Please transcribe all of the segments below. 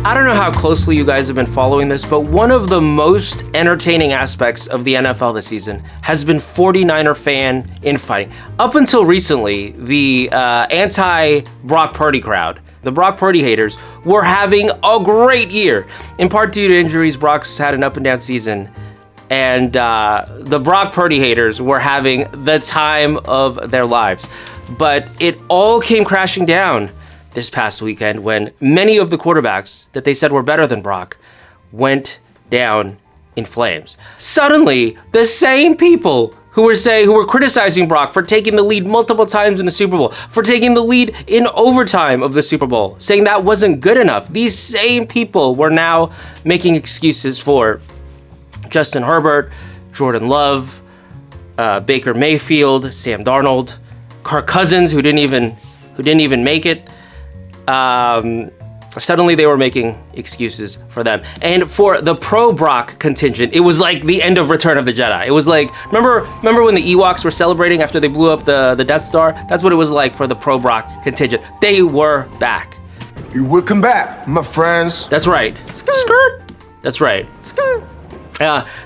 I don't know how closely you guys have been following this, but one of the most entertaining aspects of the NFL this season has been 49er fan infighting. Up until recently, the anti-Brock Purdy crowd, the Brock Purdy haters, were having a great year. In part due to injuries, Brock's had an up and down season. And the Brock Purdy haters were having the time of their lives. But it all came crashing down this past weekend when many of the quarterbacks that they said were better than Brock went down in flames. Suddenly, the same people who were criticizing Brock for taking the lead multiple times in the Super Bowl, for taking the lead in overtime of the Super Bowl, saying that wasn't good enough, these same people were now making excuses for Justin Herbert, Jordan Love, Baker Mayfield, Sam Darnold, Kirk Cousins, who didn't even make it. Suddenly they were making excuses for them. And for the pro-Brock contingent, it was like the end of Return of the Jedi. It was like, remember when the Ewoks were celebrating after they blew up the Death Star? That's what it was like for the pro-Brock contingent. They were back. You will come back, my friends. That's right. Skirt. That's right. Skirt.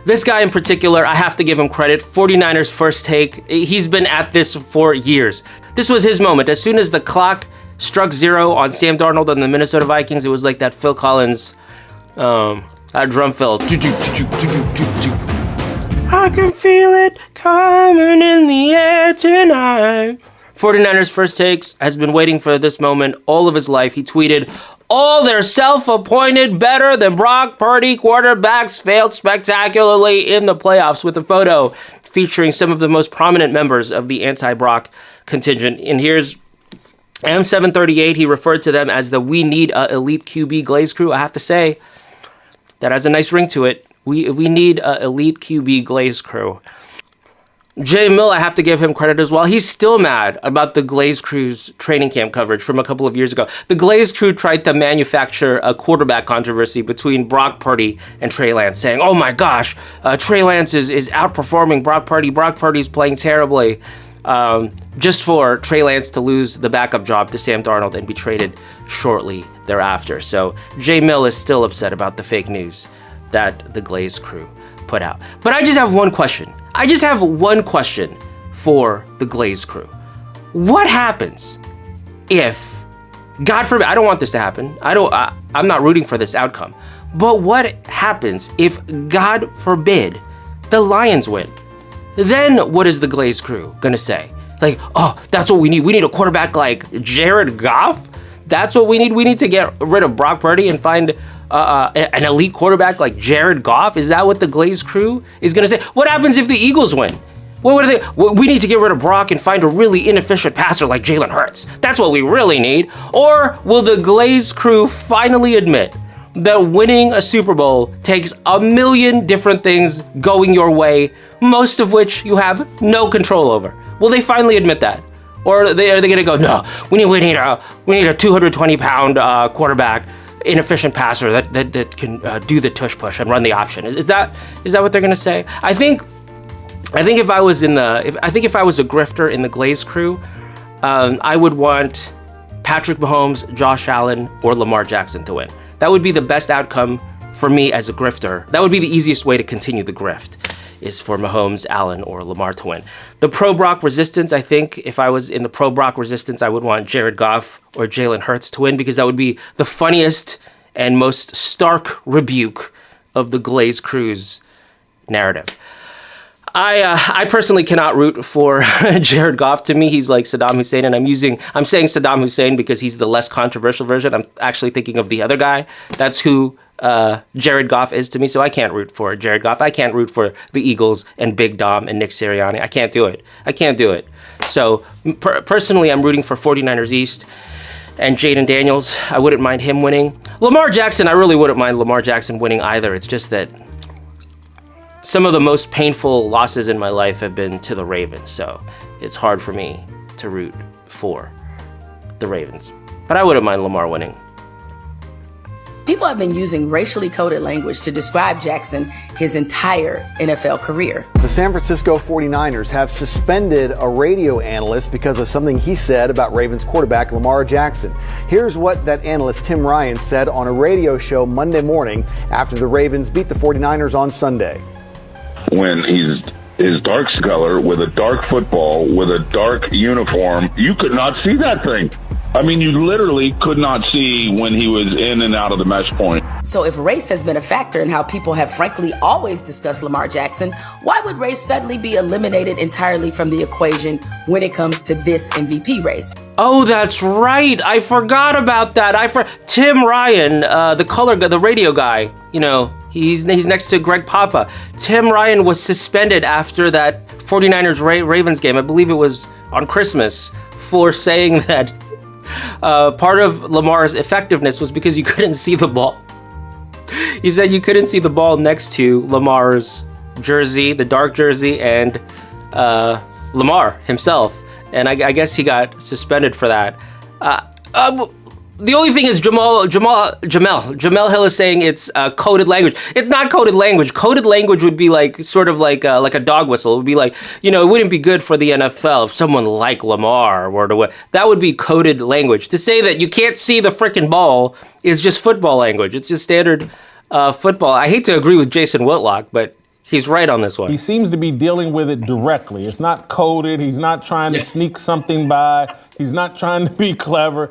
This guy in particular, I have to give him credit. 49ers First Take. He's been at this for years. This was his moment. As soon as the clock struck zero on Sam Darnold and the Minnesota Vikings, it was like that Phil Collins that drum fill. I can feel it coming in the air tonight. 49ers First Takes has been waiting for this moment all of his life. He tweeted, "All their self-appointed better than Brock Purdy quarterbacks failed spectacularly in the playoffs," with a photo featuring some of the most prominent members of the anti-Brock contingent. And here's M738. He referred to them as the "We Need a Elite QB Glaze Crew." I have to say, that has a nice ring to it. We need a Elite QB Glaze Crew. Jemele, I have to give him credit as well. He's still mad about the Glaze Crew's training camp coverage from a couple of years ago. The Glaze Crew tried to manufacture a quarterback controversy between Brock Purdy and Trey Lance, saying, "Oh my gosh, Trey Lance is outperforming Brock Purdy. Brock Purdy's playing terribly." Just for Trey Lance to lose the backup job to Sam Darnold and be traded shortly thereafter. So Jemele is still upset about the fake news that the Glaze Crew put out. But I just have one question. I just have one question for the Glaze Crew. What happens if, God forbid, I don't want this to happen. I'm not rooting for this outcome. But what happens if, God forbid, the Lions win? Then what is the Glaze Crew gonna say? Like, oh, that's what we need. We need a quarterback like Jared Goff? That's what we need? We need to get rid of Brock Purdy and find an elite quarterback like Jared Goff? Is that what the Glaze Crew is going to say? What happens if the Eagles win? We need to get rid of Brock and find a really inefficient passer like Jalen Hurts. That's what we really need. Or will the Glaze Crew finally admit that winning a Super Bowl takes a million different things going your way, most of which you have no control over? Will they finally admit that? Or are they going to go, no, we need a 220-pound quarterback, inefficient passer that can do the tush push and run the option? Is that what they're going to say? I think if I was a grifter in the Glaze Crew, I would want Patrick Mahomes, Josh Allen, or Lamar Jackson to win. That would be the best outcome for me as a grifter. That would be the easiest way to continue the grift, is for Mahomes, Allen, or Lamar to win. The pro-Brock resistance, I think if I was in the pro-Brock resistance, I would want Jared Goff or Jalen Hurts to win, because that would be the funniest and most stark rebuke of the Glaze Crew's narrative. I personally cannot root for Jared Goff. To me, he's like Saddam Hussein, and I'm saying Saddam Hussein because he's the less controversial version. I'm actually thinking of the other guy. That's who Jared Goff is to me, so I can't root for Jared Goff. I can't root for the Eagles and Big Dom and Nick Sirianni. I can't do it. So personally, I'm rooting for 49ers East and Jaden Daniels. I wouldn't mind him winning. Lamar Jackson, I really wouldn't mind Lamar Jackson winning either. It's just that some of the most painful losses in my life have been to the Ravens, so it's hard for me to root for the Ravens. But I wouldn't mind Lamar winning. People have been using racially coded language to describe Jackson his entire NFL career. The San Francisco 49ers have suspended a radio analyst because of something he said about Ravens quarterback Lamar Jackson. Here's what that analyst Tim Ryan said on a radio show Monday morning after the Ravens beat the 49ers on Sunday. When his dark color with a dark football, with a dark uniform, you could not see that thing. I mean, you literally could not see when he was in and out of the mesh point. So if race has been a factor in how people have frankly always discussed Lamar Jackson, why would race suddenly be eliminated entirely from the equation when it comes to this MVP race? Oh, that's right. I forgot about that. Tim Ryan, the radio guy, he's next to Greg Papa. Tim Ryan was suspended after that 49ers Ravens game. I believe it was on Christmas, for saying that part of Lamar's effectiveness was because you couldn't see the ball. He said you couldn't see the ball next to Lamar's jersey, the dark jersey, and Lamar himself. And I guess he got suspended for that. The only thing is Jemele Hill is saying it's coded language. It's not coded language. Coded language would be sort of like a dog whistle. It would be like, it wouldn't be good for the NFL if someone like Lamar were to win. That would be coded language. To say that you can't see the freaking ball is just football language. It's just standard football. I hate to agree with Jason Whitlock, but he's right on this one. He seems to be dealing with it directly. It's not coded. He's not trying to sneak something by. He's not trying to be clever.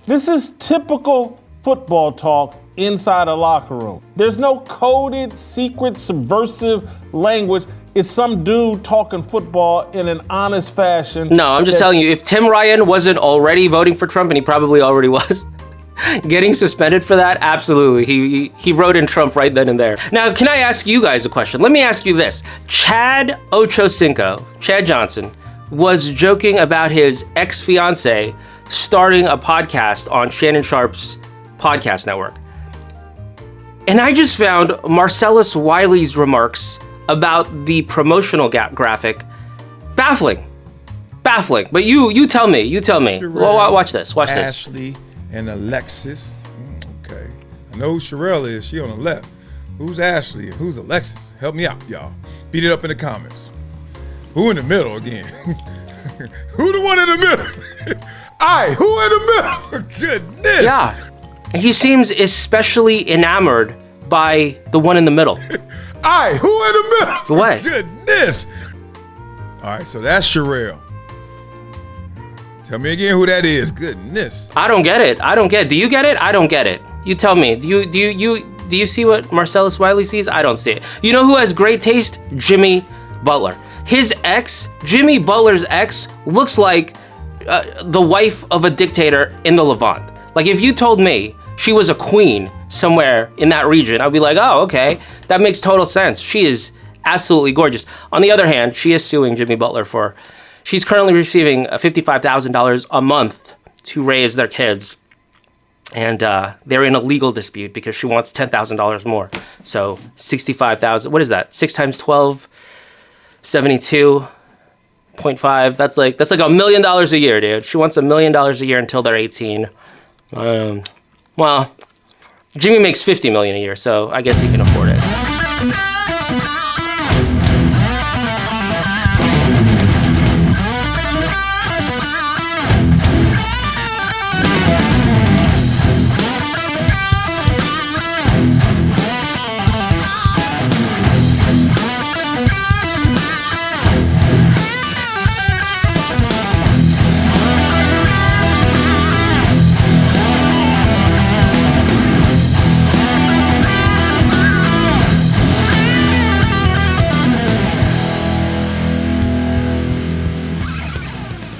This is typical football talk inside a locker room. There's no coded, secret, subversive language. It's some dude talking football in an honest fashion. No, I'm just telling you, if Tim Ryan wasn't already voting for Trump, and he probably already was, getting suspended for that, absolutely. He wrote in Trump right then and there. Now, can I ask you guys a question? Let me ask you this. Chad Ochocinco, Chad Johnson, was joking about his ex-fiance starting a podcast on Shannon Sharpe's podcast network. And I just found Marcellus Wiley's remarks about the promotional graphic baffling. But you tell me. Well, watch this. Ashley and Alexis. Okay. I know who Sherelle is. She on the left. Who's Ashley and who's Alexis? Help me out, y'all. Beat it up in the comments. Who in the middle again? Who the one in the middle? Who in the middle? Goodness. Yeah. He seems especially enamored by the one in the middle. Who in the middle? What? Goodness. All right, so that's Sherelle. Tell me again who that is. Goodness. I don't get it. Do you get it? I don't get it. You tell me. Do you see what Marcellus Wiley sees? I don't see it. You know who has great taste? Jimmy Butler. His ex, Jimmy Butler's ex, looks like the wife of a dictator in the Levant. Like, if you told me she was a queen somewhere in that region, I'd be like, oh, okay, that makes total sense. She is absolutely gorgeous. On the other hand, she is suing Jimmy Butler she's currently receiving $55,000 a month to raise their kids. And they're in a legal dispute because she wants $10,000 more. So $65,000, what is that? 6 times 12, 72.5. That's like $1 million a year, dude. She wants $1 million a year until they're 18. Well, Jimmy makes $50 million a year, so I guess he can afford it.